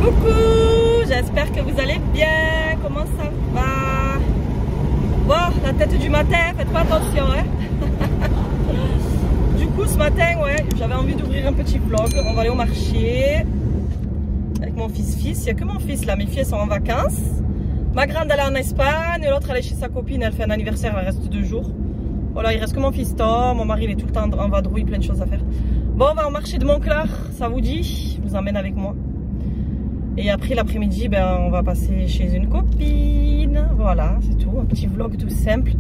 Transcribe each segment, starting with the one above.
Coucou, j'espère que vous allez bien. Comment ça va? Bon, la tête du matin, faites pas attention, hein. Du coup, ce matin, ouais, j'avais envie d'ouvrir un petit vlog. On va aller au marché avec mon fils. Il n'y a que mon fils là, mes filles sont en vacances. Ma grande elle est en Espagne, l'autre elle est chez sa copine, elle fait un anniversaire, elle reste 2 jours. Voilà, il reste que mon fiston, mon mari il est tout le temps en vadrouille, plein de choses à faire. Bon, on va au marché de Montclar, ça vous dit? Je vous emmène avec moi. Et après l'après-midi, ben, on va passer chez une copine. Voilà, c'est tout, un petit vlog tout simple.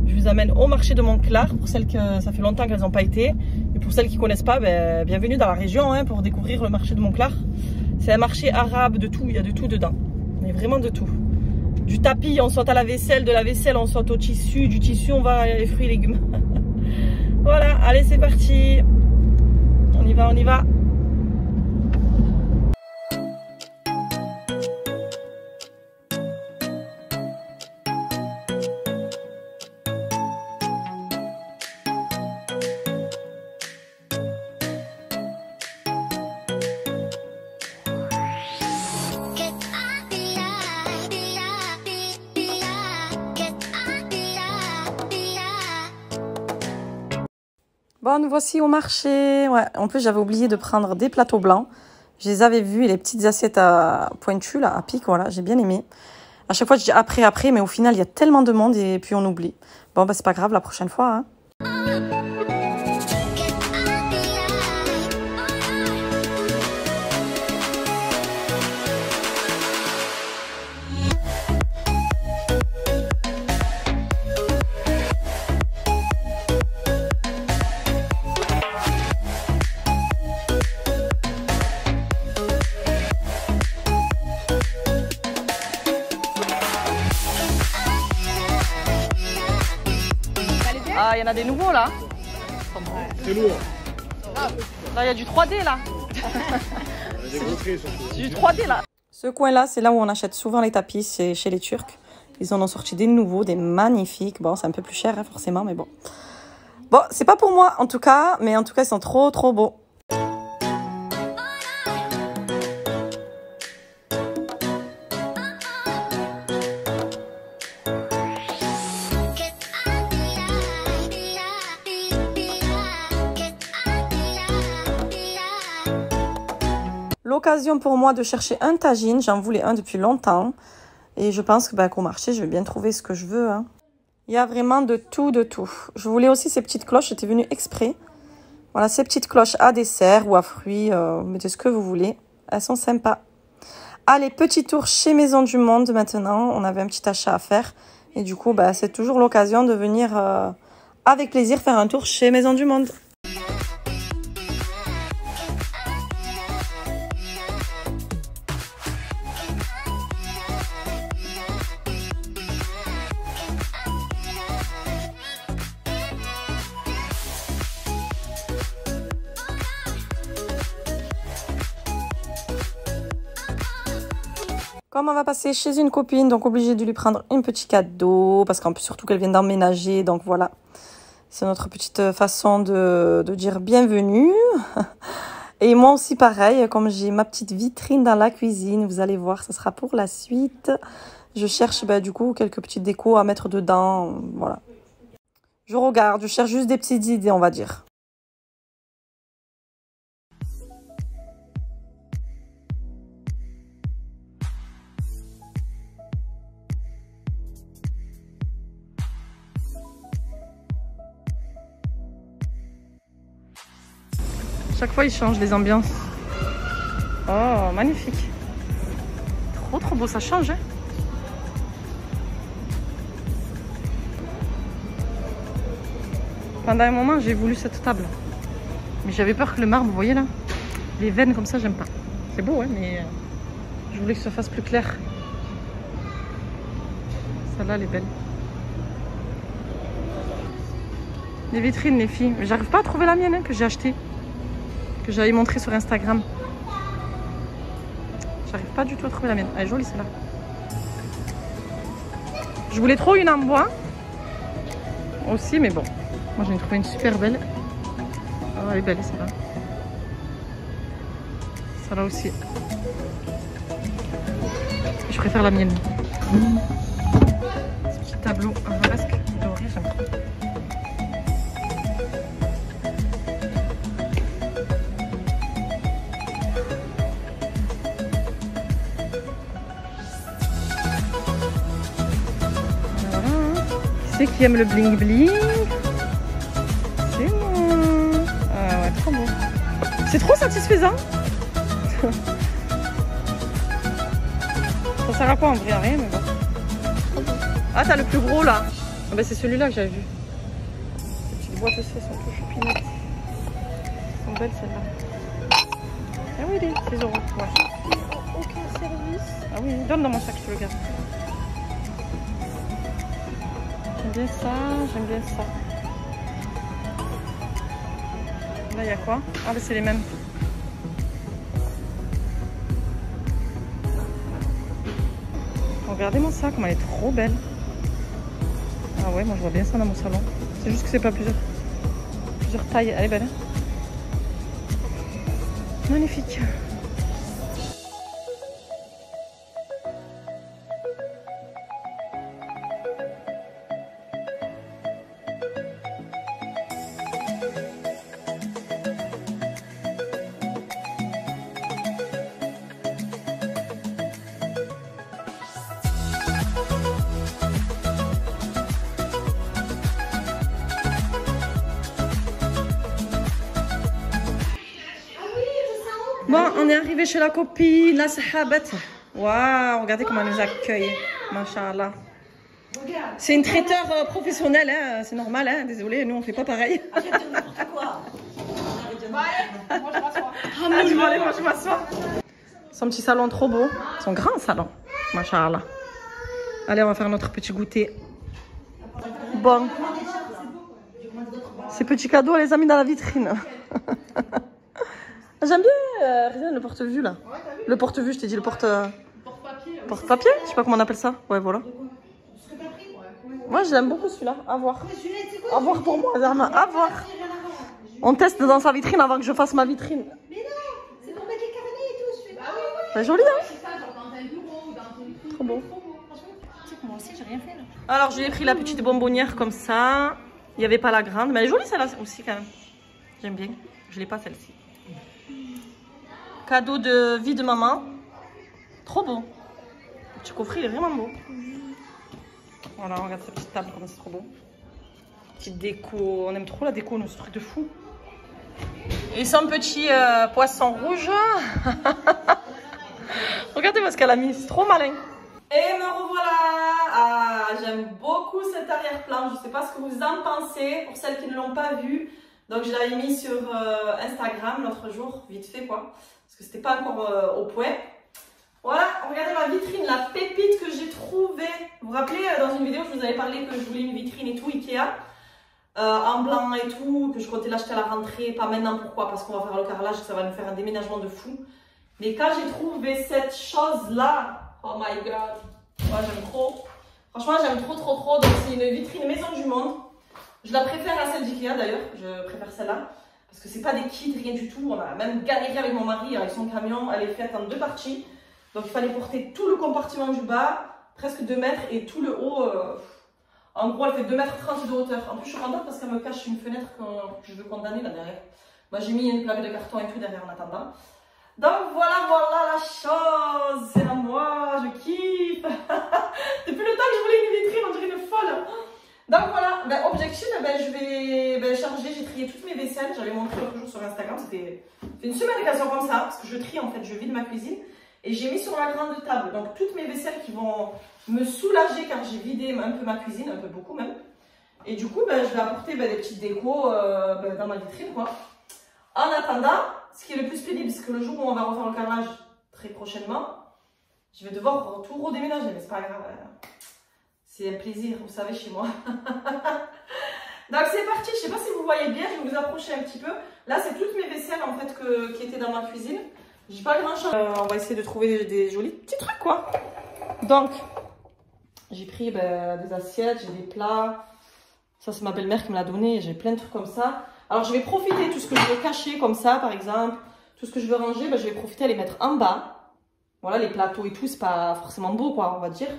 Je vous amène au marché de Montclar, pour celles que ça fait longtemps qu'elles n'ont pas été. Et pour celles qui ne connaissent pas, ben, bienvenue dans la région hein, pour découvrir le marché de Montclar. C'est un marché arabe de tout, il y a de tout dedans. Il y a vraiment de tout. Du tapis, on saute à la vaisselle, de la vaisselle, on saute au tissu, du tissu, on va les fruits et légumes. Voilà, allez, c'est parti. On y va, on y va. Bon, nous voici au marché. Ouais, en plus, j'avais oublié de prendre des plateaux blancs. Je les avais vus, les petites assiettes à pointues, là, à pic, voilà, j'ai bien aimé. À chaque fois, je dis après, mais au final, il y a tellement de monde et puis on oublie. Bon, bah, c'est pas grave, la prochaine fois, hein. Ah, il y en a des nouveaux là. C'est lourd. Là, il y a du 3D là. C'est du 3D là. Ce coin-là, c'est là où on achète souvent les tapis, c'est chez les Turcs. Ils en ont sorti des nouveaux, des magnifiques. Bon, c'est un peu plus cher hein, forcément, mais bon. Bon, c'est pas pour moi en tout cas, mais en tout cas, ils sont trop trop beaux. L'occasion pour moi de chercher un tagine, j'en voulais un depuis longtemps et je pense que qu'au marché je vais bien trouver ce que je veux hein. Il y a vraiment de tout, de tout. Je voulais aussi ces petites cloches, j'étais venue exprès. Voilà, ces petites cloches à dessert ou à fruits, mettez ce que vous voulez, elles sont sympas. Allez, petit tour chez Maison du Monde maintenant, on avait un petit achat à faire et du coup c'est toujours l'occasion de venir avec plaisir faire un tour chez Maison du Monde. Comme on va passer chez une copine, donc obligé de lui prendre un petit cadeau, parce qu'en plus surtout qu'elle vient d'emménager, donc voilà. C'est notre petite façon de dire bienvenue. Et moi aussi pareil, comme j'ai ma petite vitrine dans la cuisine, vous allez voir, ça sera pour la suite. Je cherche du coup quelques petites décos à mettre dedans, voilà. Je regarde, je cherche juste des petites idées, on va dire. Chaque fois, ils changent les ambiances. Oh, magnifique. Trop, trop beau, ça change. Hein. Pendant un moment, j'ai voulu cette table. Mais j'avais peur que le marbre, vous voyez là, les veines comme ça, j'aime pas. C'est beau, hein, mais je voulais que ça fasse plus clair. Celle-là, elle est belle. Les vitrines, les filles. Mais j'arrive pas à trouver la mienne hein, que j'ai achetée. Que j'avais montré sur Instagram. J'arrive pas du tout à trouver la mienne. Elle est jolie celle-là. Je voulais trop une en bois aussi, mais bon. Moi j'en ai trouvé une super belle. Oh, elle est belle celle-là. Ça là aussi. Je préfère la mienne. Ce petit tableau arabesque doré, j'aime trop. Qui c'est qui aime le bling bling? C'est moi. Ah ouais, trop beau. C'est trop satisfaisant. Ça sert à quoi en vrai? À rien, mais bon. Ah, t'as le plus gros là. Ah, bah, c'est celui-là que j'avais vu. Ces petites boîtes aussi, elles sont toutes choupinettes. Elles sont belles celles-là. Ah oui, il est 6 €. Ouais. Aucun service. Ah oui, donne dans mon sac, je te le garde. J'aime bien ça, j'aime bien ça. Là, il y a quoi? Ah, bah, c'est les mêmes. Regardez mon sac, elle est trop belle. Ah ouais, moi je vois bien ça dans mon salon. C'est juste que c'est pas plusieurs tailles. Elle est belle. Hein, magnifique. Bon, on est arrivé chez la copine, la sahabat. Waouh, regardez comment elle nous accueille. Machallah. C'est une traiteur professionnelle, hein, c'est normal, hein, désolé, nous on fait pas pareil. Je m'assois. Son petit salon trop beau, son grand salon. Machallah. Allez, on va faire notre petit goûter. Bon. Ces petits cadeaux, on les a mis dans la vitrine. J'aime bien le porte-vue là. Le porte-vue, je t'ai dit le porte-papier. Porte-papier, je sais pas comment on appelle ça. Ouais, voilà. Moi, je l'aime beaucoup celui-là. À voir. À voir pour moi, Zerma. À voir. On teste dans sa vitrine avant que je fasse ma vitrine. Mais non, c'est pour mettre les carnets et tout. Celui-là. C'est joli, hein? Trop beau. Tu sais que moi aussi, j'ai rien fait là. Alors, je lui ai pris la petite bonbonnière comme ça. Il n'y avait pas la grande, mais elle est jolie celle-là aussi quand même. J'aime bien. Je l'ai pas celle-ci. Cadeau de vie de maman. Trop beau. Le petit coffret, il est vraiment beau. Voilà, regarde cette petite table, comme c'est trop beau. Petite déco. On aime trop la déco, nous, ce truc de fou. Et son petit poisson rouge. Regardez ce qu'elle a mis, c'est trop malin. Et me revoilà. Ah, j'aime beaucoup cet arrière-plan. Je ne sais pas ce que vous en pensez, pour celles qui ne l'ont pas vu. Donc je l'avais mis sur Instagram l'autre jour, vite fait quoi. Parce que c'était pas encore au point. Voilà, regardez ma vitrine, la pépite que j'ai trouvée. Vous vous rappelez, dans une vidéo, je vous avais parlé que je voulais une vitrine et tout, Ikea. En blanc et tout, que je comptais l'acheter à la rentrée. Pas maintenant, pourquoi? Parce qu'on va faire le carrelage, ça va nous faire un déménagement de fou. Mais quand j'ai trouvé cette chose-là, oh my god, moi j'aime trop. Franchement, j'aime trop. Donc c'est une vitrine maison du monde. Je la préfère à celle d'Ikea d'ailleurs, je préfère celle-là. Parce que c'est pas des kits, rien du tout. On a même galéré avec mon mari, avec son camion. Elle est faite en 2 parties. Donc il fallait porter tout le compartiment du bas, presque 2 mètres, et tout le haut. En gros, elle fait 2,30 m de hauteur. En plus, je suis contente parce qu'elle me cache une fenêtre que je veux condamner là derrière. Moi, j'ai mis une plaque de carton et tout derrière en attendant. Donc voilà la chose. C'est à moi, je kiffe. Depuis le temps que je voulais une vitrine, on dirait une folle. Donc voilà, objectif, je vais charger, j'ai trié toutes mes vaisselles, j'avais montré l'autre jour sur Instagram, c'était une semaine d'éducation comme ça, parce que je trie en fait, je vide ma cuisine, et j'ai mis sur la grande table, donc toutes mes vaisselles qui vont me soulager car j'ai vidé un peu ma cuisine, un peu beaucoup même, et du coup je vais apporter des petites décos dans ma vitrine quoi. En attendant, ce qui est le plus pénible, c'est que le jour où on va refaire le carrelage très prochainement, je vais devoir tout redéménager, mais c'est pas grave. C'est un plaisir, vous savez, chez moi. Donc c'est parti, je sais pas si vous voyez bien, je vais vous approcher un petit peu. Là, c'est toutes mes vaisselles en fait qui étaient dans ma cuisine. J'ai pas grand chose. On va essayer de trouver des jolis petits trucs quoi. Donc, j'ai pris des assiettes, j'ai des plats. Ça, c'est ma belle-mère qui me l'a donné. J'ai plein de trucs comme ça. Alors, je vais profiter de tout ce que je veux cacher comme ça, par exemple. tout ce que je veux ranger, bah, je vais profiter à les mettre en bas. Voilà, les plateaux et tout, c'est pas forcément beau, quoi, on va dire.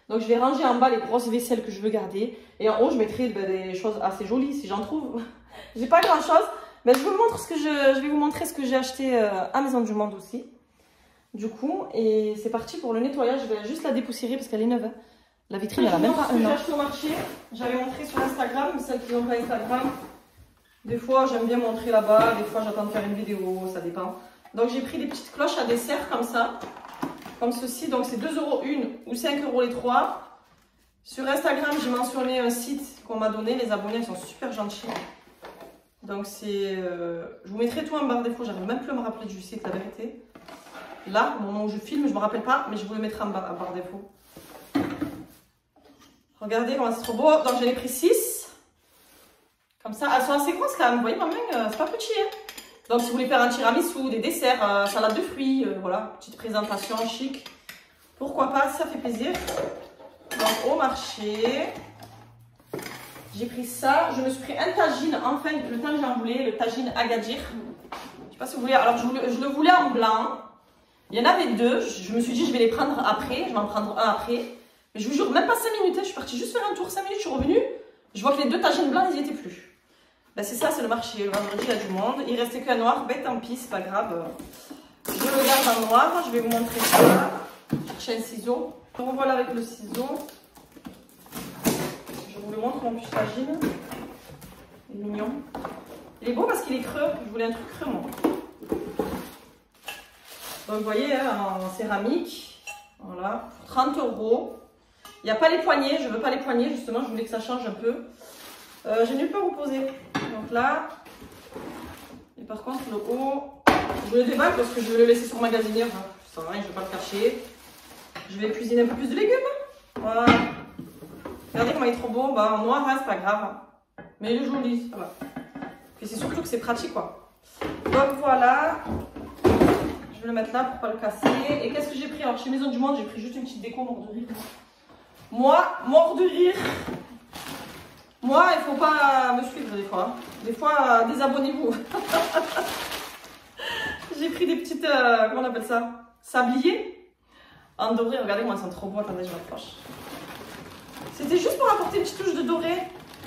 Donc, je vais ranger en bas les grosses vaisselles que je veux garder. Et en haut, je mettrai bah, des choses assez jolies, si j'en trouve. J'ai pas grand-chose. Mais je vais vous montrer ce que j'ai acheté à Maison du Monde aussi. Du coup, et c'est parti pour le nettoyage. Je vais juste la dépoussiérer parce qu'elle est neuve. Hein. La vitrine, elle a même pas un an. J'ai acheté au marché. J'avais montré sur Instagram, celles qui n'ont pas Instagram. Des fois, j'aime bien montrer là-bas. Des fois, j'attends de faire une vidéo, ça dépend. Donc, j'ai pris des petites cloches à dessert comme ça. Comme ceci. Donc, c'est 2 € une ou 5 € les 3. Sur Instagram, j'ai mentionné un site qu'on m'a donné. Les abonnés, ils sont super gentils. Donc, c'est... je vous mettrai tout en barre défaut. J'arrive même plus à me rappeler du site, la vérité. Là, au moment où je filme, je ne me rappelle pas, mais je vous le mettrai en barre défaut. Regardez comment c'est trop beau. Donc, j'en ai pris 6. Comme ça. Elles sont assez grosses quand même. Vous voyez, ma main, c'est pas petit. Hein. Donc, si vous voulez faire un tiramisu, des desserts, salade de fruits, voilà, petite présentation chic. Pourquoi pas, ça fait plaisir. Donc, au marché, j'ai pris ça. Je me suis pris un tagine, enfin, le temps que j'en voulais, le tagine Agadir. Je sais pas si vous voulez. Alors, je le voulais en blanc. Il y en avait 2. Je me suis dit, je vais les prendre après. Je vais en prendre un après. Mais je vous jure, même pas 5 minutes. Je suis partie juste faire un tour 5 minutes. Je suis revenue. Je vois que les 2 tagines blancs, ils n'y étaient plus. Ben, c'est ça, c'est le marché. Le vendredi, il y a du monde. Il restait qu'un noir. Ben, tant pis, c'est pas grave. Je le garde en noir. Je vais vous montrer ça. Chercher un ciseau. Me revoilà avec le ciseau. Je vous le montre, mon tagine. Il est mignon. Il est beau parce qu'il est creux. Je voulais un truc creux, moi. Donc, vous voyez, hein, en céramique. Voilà. Pour 30 €. Il n'y a pas les poignées. Je ne veux pas les poignées, justement. Je voulais que ça change un peu. J'ai nulle part où poser. Donc là. Et par contre, le haut, je le déballe parce que je vais le laisser sur magasinière. Hein. Ça va, je ne vais pas le cacher. Je vais cuisiner un peu plus de légumes. Voilà. Regardez comment il est trop beau. Bah, en noir, hein, c'est pas grave. Mais il est joli, ça va. Et c'est surtout que c'est pratique, quoi. Donc voilà. Je vais le mettre là pour pas le casser. Et qu'est-ce que j'ai pris? Alors, chez Maison du Monde, j'ai pris juste une petite déco, mort de rire. Moi, mort de rire. Moi, il faut pas me suivre des fois. Des fois, désabonnez-vous. J'ai pris des petites, comment on appelle ça? Sabliers. En doré, regardez moi, elles sont trop beaux. Attendez, je m'approche. C'était juste pour apporter une petite touche de doré.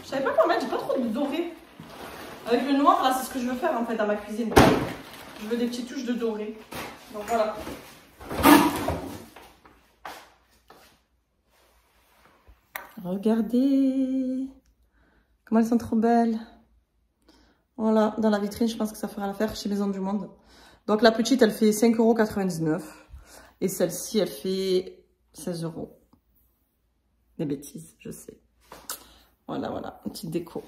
Je savais pas quoi mettre, j'ai pas trop de doré. Avec le noir, là, c'est ce que je veux faire en fait dans ma cuisine. Je veux des petites touches de doré. Donc voilà. Regardez. Comment elles sont trop belles. Voilà, dans la vitrine, je pense que ça fera l'affaire chez Maison du Monde. Donc la petite, elle fait 5,99 €. Et celle-ci, elle fait 16 €. Des bêtises, je sais. Voilà, voilà, une petite déco.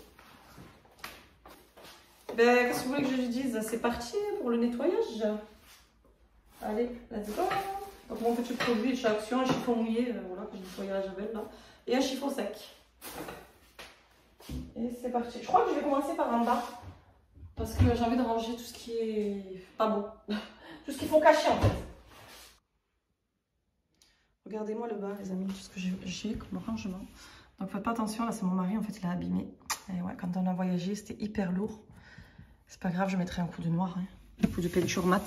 Ben, qu'est-ce que vous voulez que je dise? C'est parti pour le nettoyage. Allez, let's go. Donc mon petit produit de chez Action, un chiffon mouillé, voilà, que j'ai nettoyé à la javel, là. Et un chiffon sec. Et c'est parti. Je crois que je vais commencer par en bas. Parce que j'ai envie de ranger tout ce qui est pas beau. Tout ce qu'il faut cacher en fait. Regardez-moi le bas les amis, tout ce que j'ai comme rangement. Donc faites pas attention, là c'est mon mari en fait, il a abîmé. Et ouais, quand on a voyagé, c'était hyper lourd. C'est pas grave, je mettrai un coup de noir, hein. Un coup de peinture mat.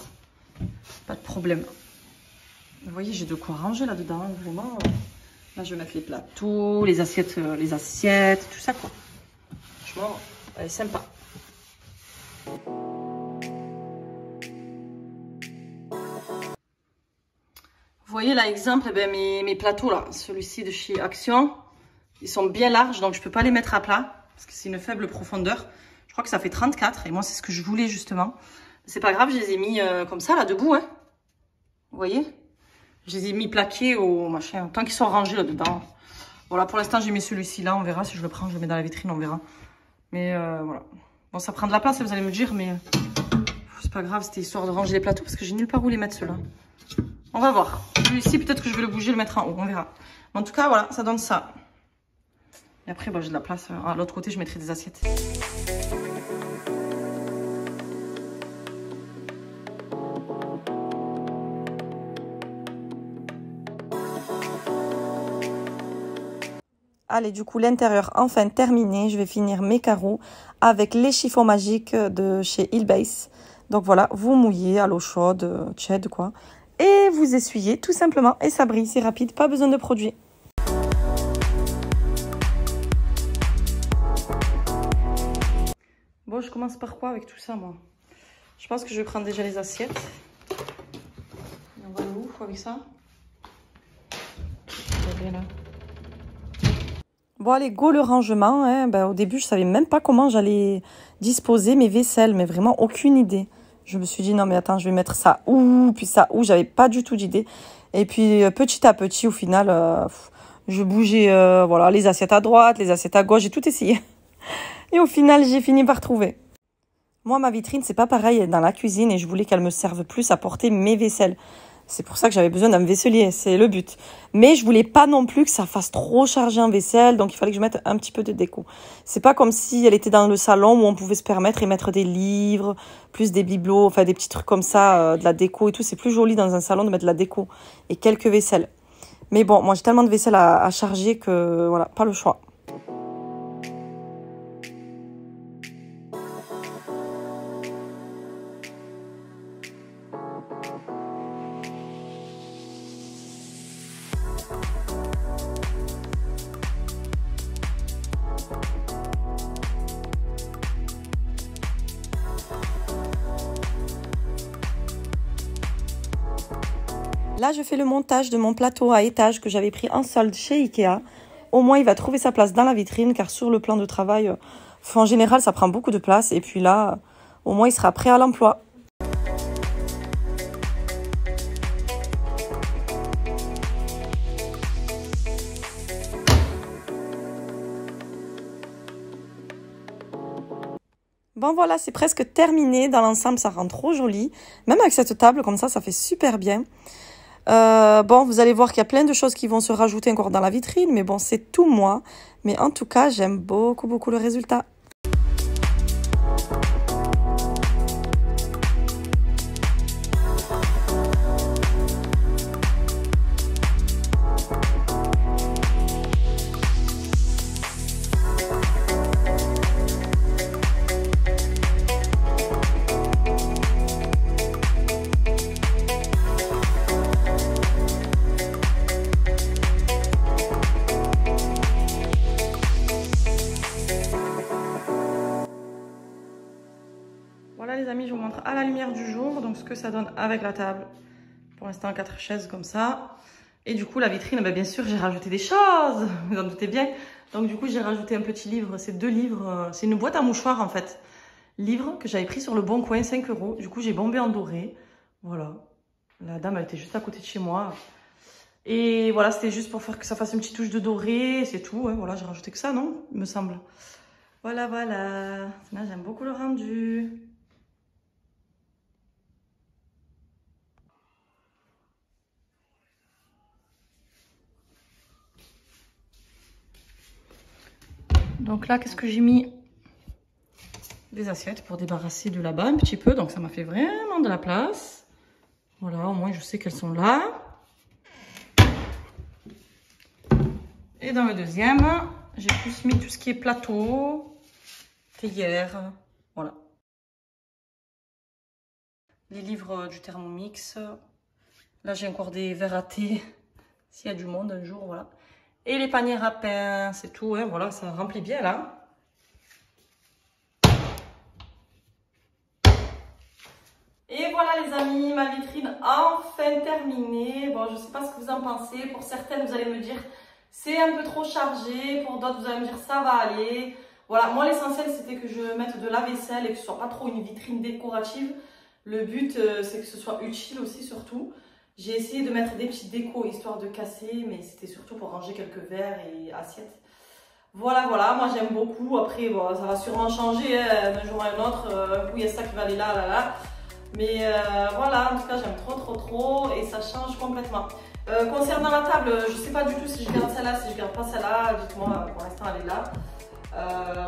Pas de problème. Vous voyez, j'ai de quoi ranger là-dedans, vraiment. Là je vais mettre les plateaux, les assiettes, tout ça quoi. Franchement, elle est sympa. Vous voyez là, exemple, eh ben, mes plateaux là, celui-ci de chez Action, ils sont bien larges, donc je peux pas les mettre à plat, parce que c'est une faible profondeur. Je crois que ça fait 34, et moi c'est ce que je voulais justement. C'est pas grave, je les ai mis comme ça là, debout, hein. Vous voyez? Je les ai mis plaqués au machin, tant qu'ils sont rangés là-dedans. Voilà, pour l'instant j'ai mis celui-ci là, on verra si je le prends, je le mets dans la vitrine, on verra. Mais voilà. Bon, ça prend de la place, vous allez me dire, mais c'est pas grave, c'était histoire de ranger les plateaux, parce que j'ai nulle part où les mettre ceux-là. On va voir. Celui-ci, peut-être que je vais le bouger, le mettre en haut. On verra. Mais en tout cas, voilà, ça donne ça. Et après, bah, j'ai de la place. À l'autre côté, je mettrai des assiettes. Allez, du coup, l'intérieur enfin terminé. Je vais finir mes carreaux avec les chiffons magiques de chez Hillbase. Donc voilà, vous mouillez à l'eau chaude, tiède quoi. Et vous essuyez tout simplement. Et ça brille, c'est rapide, pas besoin de produit. Bon, je commence par quoi avec tout ça, moi? Je pense que je vais prendre déjà les assiettes. Et on va où avec ça? Là. Bon, allez, go le rangement. Hein. Ben, au début, je savais même pas comment j'allais disposer mes vaisselles, mais vraiment aucune idée. Je me suis dit, non, mais attends, je vais mettre ça où, puis ça où. J'avais pas du tout d'idée. Et puis, petit à petit, au final, je bougeais voilà, les assiettes à droite, les assiettes à gauche. J'ai tout essayé. Et au final, j'ai fini par trouver. Moi, ma vitrine, c'est pas pareil dans la cuisine et je voulais qu'elle me serve plus à porter mes vaisselles. C'est pour ça que j'avais besoin d'un vaisselier, c'est le but. Mais je voulais pas non plus que ça fasse trop charger en vaisselle, donc il fallait que je mette un petit peu de déco. C'est pas comme si elle était dans le salon où on pouvait se permettre et mettre des livres, plus des bibelots, enfin des petits trucs comme ça, de la déco et tout. C'est plus joli dans un salon de mettre de la déco et quelques vaisselles. Mais bon, moi j'ai tellement de vaisselle à charger que voilà, pas le choix. Là, je fais le montage de mon plateau à étage que j'avais pris en solde chez Ikea. Au moins, il va trouver sa place dans la vitrine car sur le plan de travail, en général, ça prend beaucoup de place. Et puis là, au moins, il sera prêt à l'emploi. Bon voilà, c'est presque terminé. Dans l'ensemble, ça rend trop joli. Même avec cette table, comme ça fait super bien. Bon, vous allez voir qu'il y a plein de choses qui vont se rajouter encore dans la vitrine. Mais bon, c'est tout moi. Mais en tout cas, j'aime beaucoup, beaucoup le résultat. Voilà les amis, je vous montre à la lumière du jour donc ce que ça donne avec la table. Pour l'instant 4 chaises comme ça. Et du coup la vitrine, bien sûr j'ai rajouté des choses, vous en doutez bien. Donc du coup j'ai rajouté un petit livre, c'est 2 livres, c'est une boîte à mouchoirs en fait. Livre que j'avais pris sur le Bon Coin, 5 €. Du coup j'ai bombé en doré, voilà. La dame elle était juste à côté de chez moi. Et voilà, c'était juste pour faire que ça fasse une petite touche de doré, c'est tout. Hein. Voilà, j'ai rajouté que ça, non? Il me semble. Voilà, voilà. Là j'aime beaucoup le rendu. Donc là, qu'est-ce que j'ai mis? Des assiettes pour débarrasser de là-bas un petit peu. Donc ça m'a fait vraiment de la place. Voilà, au moins je sais qu'elles sont là. Et dans le deuxième, j'ai plus mis tout ce qui est plateau, théière, voilà. Les livres du Thermomix. Là, j'ai encore des verres à thé, s'il y a du monde un jour, voilà. Et les paniers à pain, c'est tout, hein, voilà, ça remplit bien là. Et voilà les amis, ma vitrine enfin terminée. Bon, je sais pas ce que vous en pensez. Pour certaines, vous allez me dire c'est un peu trop chargé. Pour d'autres, vous allez me dire ça va aller. Voilà, moi l'essentiel c'était que je mette de la vaisselle et que ce soit pas trop une vitrine décorative. Le but c'est que ce soit utile aussi surtout. J'ai essayé de mettre des petites décos histoire de casser, mais c'était surtout pour ranger quelques verres et assiettes. Voilà, voilà, moi j'aime beaucoup. Après, bon, ça va sûrement changer hein, d'un jour à un autre. Un coup, il y a ça qui va aller là, là, là. Mais voilà, en tout cas, j'aime trop et ça change complètement. Concernant la table, je sais pas du tout si je garde celle-là, si je garde pas celle-là. Dites-moi, pour l'instant, elle est là.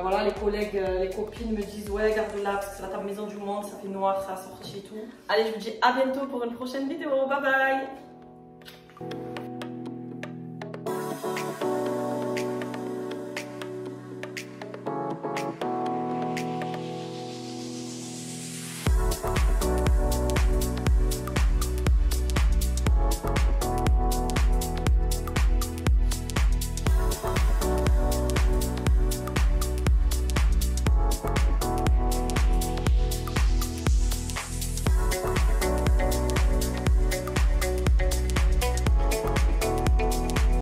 Voilà, les collègues, les copines me disent ouais, garde-la parce que c'est la table maison du monde, ça fait noir, ça a sorti et tout. Allez, je vous dis à bientôt pour une prochaine vidéo. Bye bye!